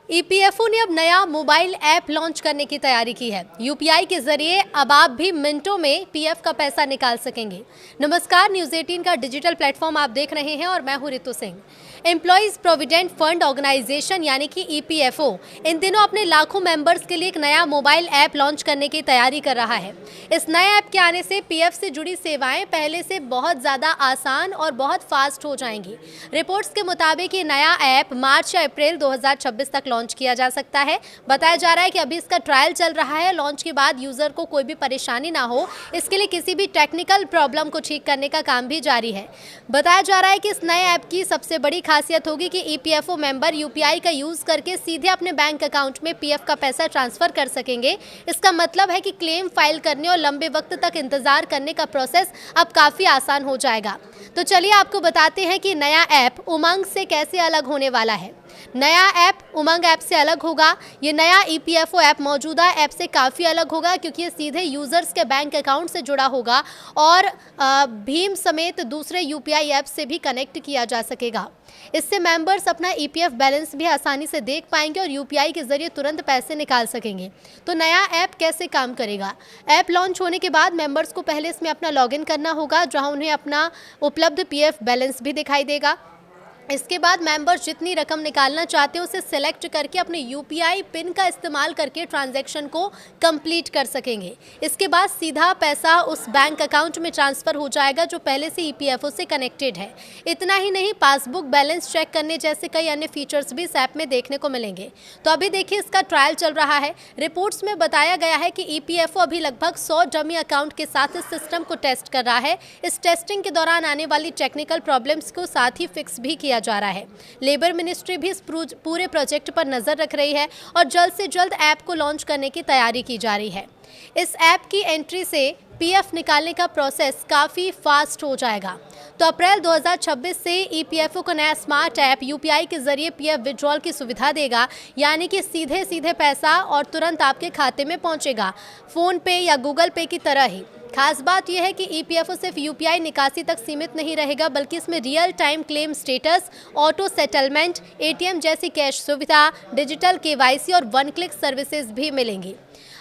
EPFO ने अब नया मोबाइल ऐप लॉन्च करने की तैयारी की है। यूपीआई के जरिए अब आप भी मिनटों में पीएफ का पैसा निकाल सकेंगे। नमस्कार, न्यूज़ 18 का डिजिटल प्लेटफॉर्म आप देख रहे हैं और मैं हूं Ritu Singh. Employees provident fund organisation यानी कि ईपीएफओ इन दिनों अपने लाखों मेंबर्स के लिए एक नया मोबाइल ऐप लॉन्च करने की तैयारी कर रहा है। इस नए ऐप के आने से पीएफ से जुड़ी सेवाएं पहले से बहुत ज़्यादा आसान और बहुत फास्ट हो जाएंगी। रिपोर्ट्स के मुताबिक ये नया ऐप मार्च या अप्रैल 2026 तक लॉन्च किया जा सकता है। बताया जा रहा है कि अभी इसका ट्रायल चल रहा है। लॉन्च के बाद यूजर को कोई भी परेशानी ना हो, इसके लिए किसी भी टेक्निकल प्रॉब्लम को ठीक करने का काम भी जारी है। बताया जा रहा है कि इस नए ऐप की सबसे बड़ी खासियत होगी कि ईपीएफओ मेंबर यूपीआई का यूज करके सीधे अपने बैंक अकाउंट में पीएफ का पैसा ट्रांसफर कर सकेंगे। इसका मतलब है कि क्लेम फाइल करने और लंबे वक्त तक इंतजार करने का प्रोसेस अब काफी आसान हो जाएगा। तो चलिए आपको बताते हैं कि नया ऐप उमंग से कैसे अलग होने वाला है। नया ऐप उमंग ऐप से अलग होगा। ये नया ईपीएफओ ऐप मौजूदा ऐप से काफ़ी अलग होगा क्योंकि ये सीधे यूज़र्स के बैंक अकाउंट से जुड़ा होगा और भीम समेत दूसरे यूपीआई ऐप से भी कनेक्ट किया जा सकेगा। इससे मेंबर्स अपना ईपीएफ बैलेंस भी आसानी से देख पाएंगे और यूपीआई के जरिए तुरंत पैसे निकाल सकेंगे। तो नया ऐप कैसे काम करेगा? ऐप लॉन्च होने के बाद मेंबर्स को पहले इसमें अपना लॉगिन करना होगा, जहां उन्हें अपना उपलब्ध पीएफ बैलेंस भी दिखाई देगा। इसके बाद मेंबर्स जितनी रकम निकालना चाहते हैं उसे सेलेक्ट करके अपने यूपीआई पिन का इस्तेमाल करके ट्रांजैक्शन को कंप्लीट कर सकेंगे। इसके बाद सीधा पैसा उस बैंक अकाउंट में ट्रांसफ़र हो जाएगा जो पहले से ईपीएफओ से कनेक्टेड है। इतना ही नहीं, पासबुक बैलेंस चेक करने जैसे कई अन्य फीचर्स भी इस ऐप में देखने को मिलेंगे। तो अभी देखिए, इसका ट्रायल चल रहा है। रिपोर्ट्स में बताया गया है कि ईपीएफओ अभी लगभग 100 डमी अकाउंट के साथ इस सिस्टम को टेस्ट कर रहा है। इस टेस्टिंग के दौरान आने वाली टेक्निकल प्रॉब्लम्स को साथ ही फिक्स भी किया जा रहा है। लेबर मिनिस्ट्री भी इस पूरे प्रोजेक्ट पर नजर रख रही है और जल्द से जल्द ऐप को लॉन्च करने की तैयारी की जा रही है। इस ऐप की एंट्री से पीएफ निकालने का प्रोसेस काफ़ी फास्ट हो जाएगा। तो अप्रैल 2026 से ईपीएफओ का नया स्मार्ट ऐप यूपीआई के जरिए पीएफ विड्रॉल की सुविधा देगा, यानी कि सीधे सीधे पैसा और तुरंत आपके खाते में पहुंचेगा, फ़ोन पे या गूगल पे की तरह ही। खास बात यह है कि ईपीएफओ सिर्फ यूपीआई निकासी तक सीमित नहीं रहेगा, बल्कि इसमें real time claim status, auto settlement, ATM जैसी कैश सुविधा, डिजिटल केवाईसी और वन क्लिक सर्विसेज भी मिलेंगी।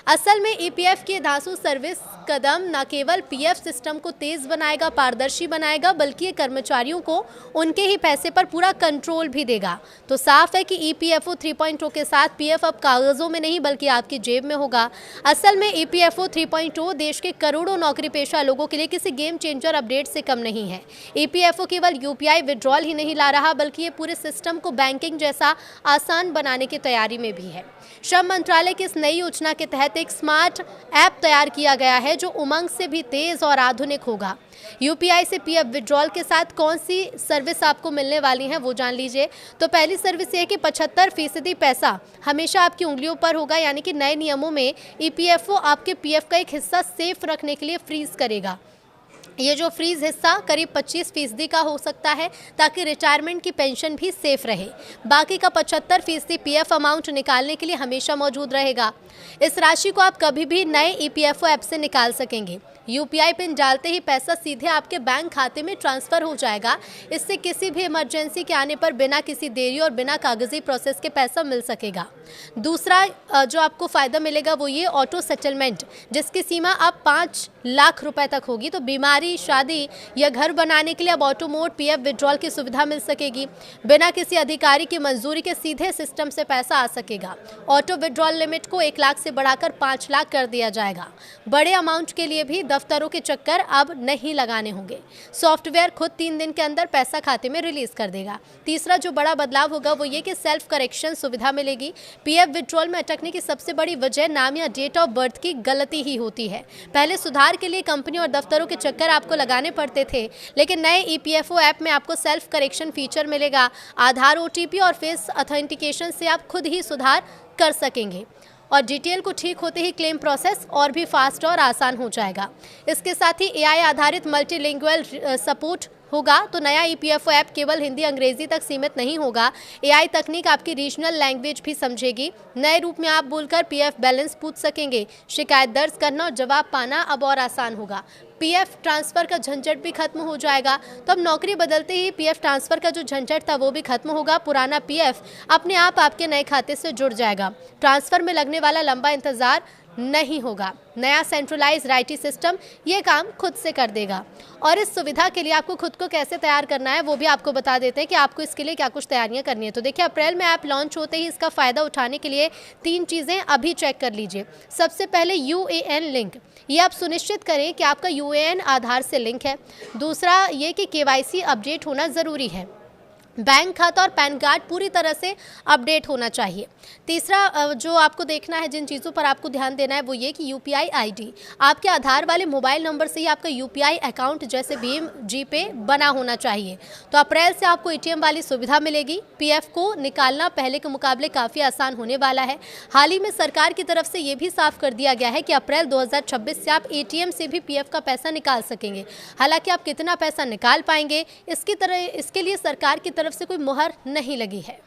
असल में ईपीएफ की धांसू सर्विस कदम न केवल पीएफ सिस्टम को तेज बनाएगा, पारदर्शी बनाएगा, बल्कि ये कर्मचारियों को उनके ही पैसे पर पूरा कंट्रोल भी देगा। तो साफ है कि ईपीएफओ 3.0 के साथ पीएफ अब कागजों में नहीं बल्कि आपकी जेब में होगा। असल में ईपीएफओ 3.0 देश के करोड़ों नौकरी पेशा लोगों के लिए किसी गेम चेंजर अपडेट से कम नहीं है। ईपीएफओ केवल यूपीआई विड्रॉल ही नहीं ला रहा, बल्कि ये पूरे सिस्टम को बैंकिंग जैसा आसान बनाने की तैयारी में भी है। श्रम मंत्रालय की इस नई योजना के तहत एक स्मार्ट ऐप तैयार किया गया है जो उमंग से भी तेज और आधुनिक होगा। यूपीआई से पीएफ विड्रॉल के साथ कौन सी सर्विस आपको मिलने वाली है वो जान लीजिए। तो पहली सर्विस ये है कि 75% पैसा हमेशा आपकी उंगलियों पर होगा, यानी कि नए नियमों में ईपीएफओ आपके पीएफ का एक हिस्सा सेफ रखने के लिए फ्रीज करेगा। ये जो फ्रीज हिस्सा करीब 25% का हो सकता है, ताकि रिटायरमेंट की पेंशन भी सेफ रहे। बाकी का 75% पीएफ अमाउंट निकालने के लिए हमेशा मौजूद रहेगा। इस राशि को आप कभी भी नए ईपीएफओ ऐप से निकाल सकेंगे। यूपीआई पिन डालते ही पैसा सीधे आपके बैंक खाते में ट्रांसफ़र हो जाएगा। इससे किसी भी इमरजेंसी के आने पर बिना किसी देरी और बिना कागजी प्रोसेस के पैसा मिल सकेगा। दूसरा जो आपको फ़ायदा मिलेगा वो ये ऑटो सेटलमेंट, जिसकी सीमा अब 5 लाख रुपए तक होगी। तो बीमारी, शादी या घर बनाने के लिए अब ऑटो मोड पीएफ विड्रॉल की सुविधा मिल सकेगी। बिना किसी अधिकारी की मंजूरी के सीधे सिस्टम से पैसा आ सकेगा। ऑटो विड्रॉल लिमिट को 1 लाख से बढ़ाकर 5 लाख कर दिया जाएगा। बड़े अमाउंट के लिए भी दफ्तरों के चक्कर अब नहीं लगाने होंगे। सॉफ्टवेयर खुद 3 दिन के अंदर पैसा खाते में रिलीज कर देगा। तीसरा जो बड़ा बदलाव होगा वो ये कि सेल्फ करेक्शन सुविधा मिलेगी। पीएफ विड्रॉल में अटकने की सबसे बड़ी वजह नाम या डेट ऑफ बर्थ की गलती ही होती है। पहले सुधार के लिए कंपनी और दफ्तरों के चक्कर आपको लगाने पड़ते थे, लेकिन नए ईपीएफओ ऐप में आपको सेल्फ करेक्शन फीचर मिलेगा। आधार, ओटीपी और फेस ऑथेंटिकेशन से आप खुद ही सुधार कर सकेंगे और डिटेल को ठीक होते ही क्लेम प्रोसेस और भी फास्ट और आसान हो जाएगा। इसके साथ ही एआई आधारित मल्टीलिंगुअल सपोर्ट होगा तो नया ईपीएफओ ऐप केवल हिंदी अंग्रेजी तक सीमित नहीं होगा। एआई तकनीक आपकी रीजनल लैंग्वेज भी समझेगी। नए रूप में आप बोलकर पीएफ बैलेंस पूछ सकेंगे। शिकायत दर्ज करना और जवाब पाना अब और आसान होगा। पीएफ ट्रांसफ़र का झंझट भी खत्म हो जाएगा। तो अब नौकरी बदलते ही पीएफ ट्रांसफ़र का जो झंझट था वो भी खत्म होगा। पुराना पीएफ अपने आप आपके नए खाते से जुड़ जाएगा। ट्रांसफ़र में लगने वाला लंबा इंतज़ार नहीं होगा। नया सेंट्रलाइज्ड आईटी सिस्टम ये काम खुद से कर देगा। और इस सुविधा के लिए आपको खुद को कैसे तैयार करना है वो भी आपको बता देते हैं कि आपको इसके लिए क्या कुछ तैयारियां करनी है। तो देखिए, अप्रैल में ऐप लॉन्च होते ही इसका फ़ायदा उठाने के लिए 3 चीज़ें अभी चेक कर लीजिए। सबसे पहले यूएएन लिंक, ये आप सुनिश्चित करें कि आपका यूएएन आधार से लिंक है। दूसरा ये कि केवाईसी अपडेट होना ज़रूरी है। बैंक खाता और पैन कार्ड पूरी तरह से अपडेट होना चाहिए। तीसरा जो आपको देखना है, जिन चीज़ों पर आपको ध्यान देना है वो ये कि यूपीआई आईडी आपके आधार वाले मोबाइल नंबर से ही आपका यूपीआई अकाउंट जैसे भीम, जीपे बना होना चाहिए। तो अप्रैल से आपको एटीएम वाली सुविधा मिलेगी। पीएफ को निकालना पहले के मुकाबले काफ़ी आसान होने वाला है। हाल ही में सरकार की तरफ से ये भी साफ कर दिया गया है कि अप्रैल 2026 से आप एटीएम से भी पीएफ का पैसा निकाल सकेंगे। हालांकि आप कितना पैसा निकाल पाएंगे इसके लिए सरकार की तरफ से कोई मुहर नहीं लगी है।